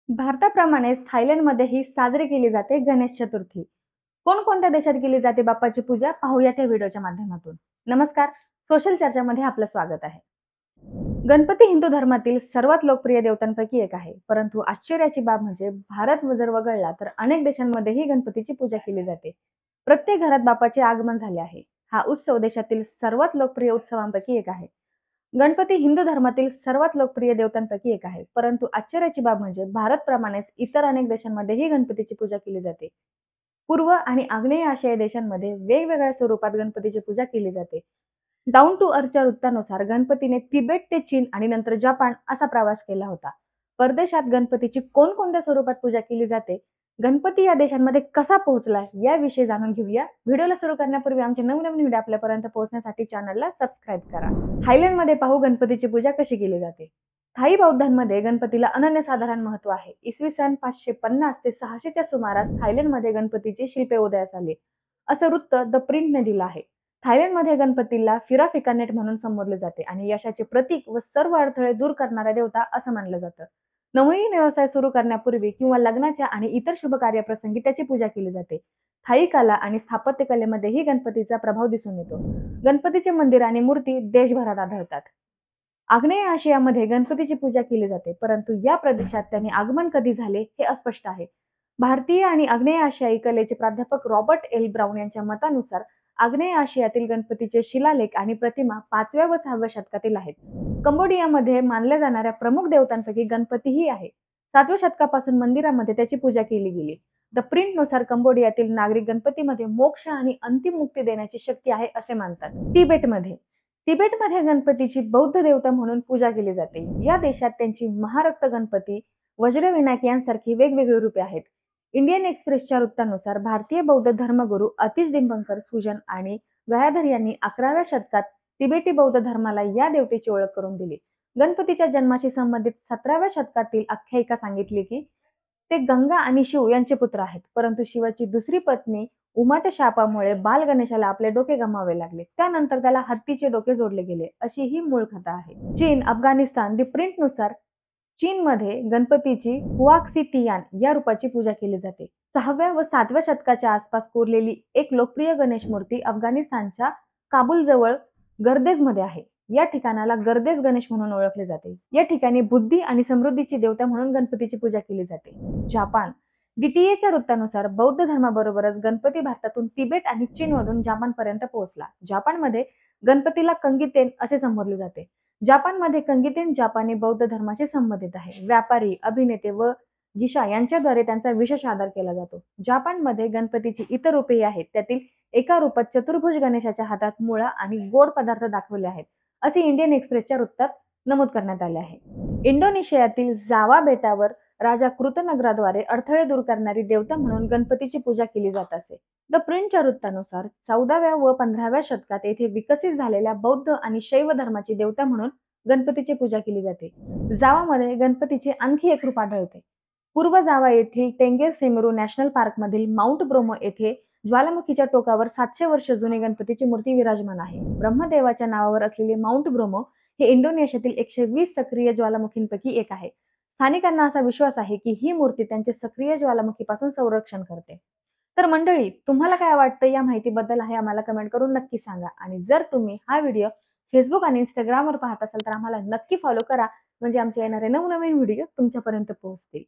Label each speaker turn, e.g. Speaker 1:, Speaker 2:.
Speaker 1: भारताप्रमाणेच थायलंडमध्येही साजरी केली जाते गणेश चतुर्थी. कोणकोणत्या देशात केली जाते बाप्पाची पूजा पाहूया त्या व्हिडिओच्या माध्यमातून. नमस्कार, सोशल चर्चामध्ये आपलं स्वागत आहे. गणपती हिंदू धर्मातील सर्वात लोकप्रिय देवतांपैकी एक आहे. परंतु आश्चर्याची बाब म्हणजे भारत जर वगळला तर अनेक देशांमध्येही गणपतीची पूजा केली जाते. प्रत्येक घरात बाप्पाचे आगमन झाले आहे. हा उत्सव देशातील सर्वात लोकप्रिय उत्सवांपैकी एक आहे. गणपती हिंदू धर्मातील सर्वात लोकप्रिय देवतांपैकी एक आहे. परंतु आश्चर्याची बाब म्हणजे भारतप्रमाणेच इतर अनेक देशांमध्येही गणपतीची पूजा केली जाते. पूर्व आणि आग्नेय आशियाई देशांमध्ये वेगवेगळ्या स्वरूपात गणपतीची पूजा केली जाते. डाऊन टू अर्थच्या वृत्तानुसार गणपतीने तिबेट ते चीन आणि नंतर जपान असा प्रवास केला होता. परदेशात गणपतीची कोणकोणत्या स्वरूपात पूजा केली जाते, गणपती या देशांमध्ये कसा पोहोचला याविषयी जाणून घेऊया. व्हिडिओला सुरू करण्यापूर्वी आमचे नवनवीन व्हिडिओ आपल्यापर्यंत पोहोचण्यासाठी चॅनलला सबस्क्राईब करा. थायलंडमध्ये पाहू गणपतीची पूजा कशी केली जाते. थाई बौद्धांमध्ये गणपतीला अनन्यसाधारण महत्व आहे. इसवी सन 550 ते 600च्या सुमारास थायलंडमध्ये गणपतीची शिल्पे उदयास आली, असं वृत्त द प्रिंटने दिलं आहे. थायलंडमध्ये गणपतीला फिराफिकानेट म्हणून संबोधले जाते आणि यशाचे प्रतीक व सर्व अडथळे दूर करणारा देवता असं मानलं जातं. नवीन व्यवसाय सुरू करण्यापूर्वी किंवा लग्नाच्या आणि इतर शुभ कार्यप्रसंगी त्याची पूजा केली जाते. थाई कला आणि स्थापत्यकलेमध्येही गणपतीचा प्रभाव दिसून येतो. गणपतीचे मंदिर आणि मूर्ती देशभरात आढळतात. आग्नेय आशियामध्ये गणपतीची पूजा केली जाते, परंतु या प्रदेशात त्यांनी आगमन कधी झाले हे अस्पष्ट आहे. भारतीय आणि आग्नेय आशियाई कलेचे प्राध्यापक रॉबर्ट एल ब्राउन यांच्या मतानुसार आग्नेय आशियातील गणपतीचे शिलालेख आणि प्रतिमा 5व्या व 6व्या शतकातील आहेत. कंबोडियामध्ये मानल्या जाणाऱ्या प्रमुख देवतांपैकी गणपतीही आहे. 7व्या शतकापासून मंदिरामध्ये त्याची पूजा केली गेली. द प्रिंटनुसार कंबोडियातील नागरिक गणपतीमध्ये मोक्ष आणि अंतिम मुक्ती देण्याची शक्ती आहे असे मानतात. तिबेटमध्ये गणपतीची बौद्ध देवता म्हणून पूजा केली जाते. या देशात त्यांची महारक्त गणपती, वज्रविनायक यांसारखी वेगवेगळी रूपे आहेत. इंडियन एक्सप्रेसच्या वृत्तानुसार भारतीय बौद्ध धर्मगुरू अतिश दिगंबर सुजन आणि गयाधर यांनी 11व्या शतकात तिबेटी बौद्ध धर्माला या देवतेची ओळख करून दिली. गणपतीच्या जन्माशी संबंधित 17व्या शतकातील आख्यायिका सांगितली की ते गंगा आणि शिव यांचे पुत्र आहेत, परंतु शिवाची दुसरी पत्नी उमाच्या शापामुळे बाल गणेशाला आपले डोके गमावे लागले. त्यानंतर त्याला हत्तीचे डोके जोडले गेले, अशी ही मूळ कथा आहे. चीन, अफगाणिस्तान. दी प्रिंटनुसार चीनमध्ये गणपतीची हुआक्सितियान या रूपाची पूजा केली जाते. 6व्या व 7व्या शतकाच्या आसपास कोरलेली एक लोकप्रिय गणेश मूर्ती अफगाणिस्तानच्या काबूल जवळ गर्देजमध्ये आहे. या ठिकाणाला गर्देज गणेश म्हणून ओळखले जाते. या ठिकाणी बुद्धी आणि समृद्धीची देवता म्हणून गणपतीची पूजा केली जाते. जापान. डीटीएच्या वृत्तानुसार बौद्ध धर्माबरोबरच गणपती भारतातून तिबेट आणि चीनमधून जपानपर्यंत पोहोचला. जपानमध्ये गणपतीला कंगीतेन असे संबोधले जाते. जपानमध्ये कंगीतेन जपानी बौद्ध धर्माशी संबंधित आहे. व्यापारी, अभिनेते व गिशा यांच्याद्वारे त्यांचा विशेष आदर केला जातो. जपानमध्ये गणपतीची इतर रूपेही आहेत. त्यातील एका रूपात चतुर्भुज गणेशाच्या हातात मुळा आणि गोड पदार्थ दाखवले आहेत, असे इंडियन एक्सप्रेसच्या वृत्तात नमूद करण्यात आले आहे. इंडोनेशियातील जावा बेटावर राजा कृतनगराद्वारे अडथळे दूर करणारी देवता म्हणून गणपतीची पूजा केली जात असे. द प्रिंटच्या वृत्तानुसार 14व्या व 15व्या शतकात येथे विकसित झालेल्या बौद्ध आणि शैव धर्माची देवता म्हणून गणपतीची पूजा केली जाते. जावामध्ये गणपतीचे आणखी एक रूप आढळते. पूर्व जावा येथील टेंगेर सेमेरू नॅशनल पार्कमधील माउंट ब्रोमो येथे ज्वालामुखीच्या टोकावर 700 वर्ष जुनी गणपतीची मूर्ती विराजमान आहे. ब्रह्मदेवाच्या नावावर असलेले माउंट ब्रोमो हे इंडोनेशियातील 120 सक्रिय ज्वालामुखींपैकी एक आहे. स्थानिकांना असा विश्वास आहे की ही मूर्ती त्यांचे सक्रिय ज्वालामुखीपासून संरक्षण करते. तर मंडळी, तुम्हाला काय वाटतं या माहितीबद्दल आहे आम्हाला कमेंट करून नक्की सांगा. आणि जर तुम्ही हा व्हिडिओ फेसबुक आणि इंस्टाग्रामवर पाहत असाल तर आम्हाला नक्की फॉलो करा, म्हणजे आमचे येणारे नवनवीन व्हिडिओ तुमच्यापर्यंत पोहोचतील.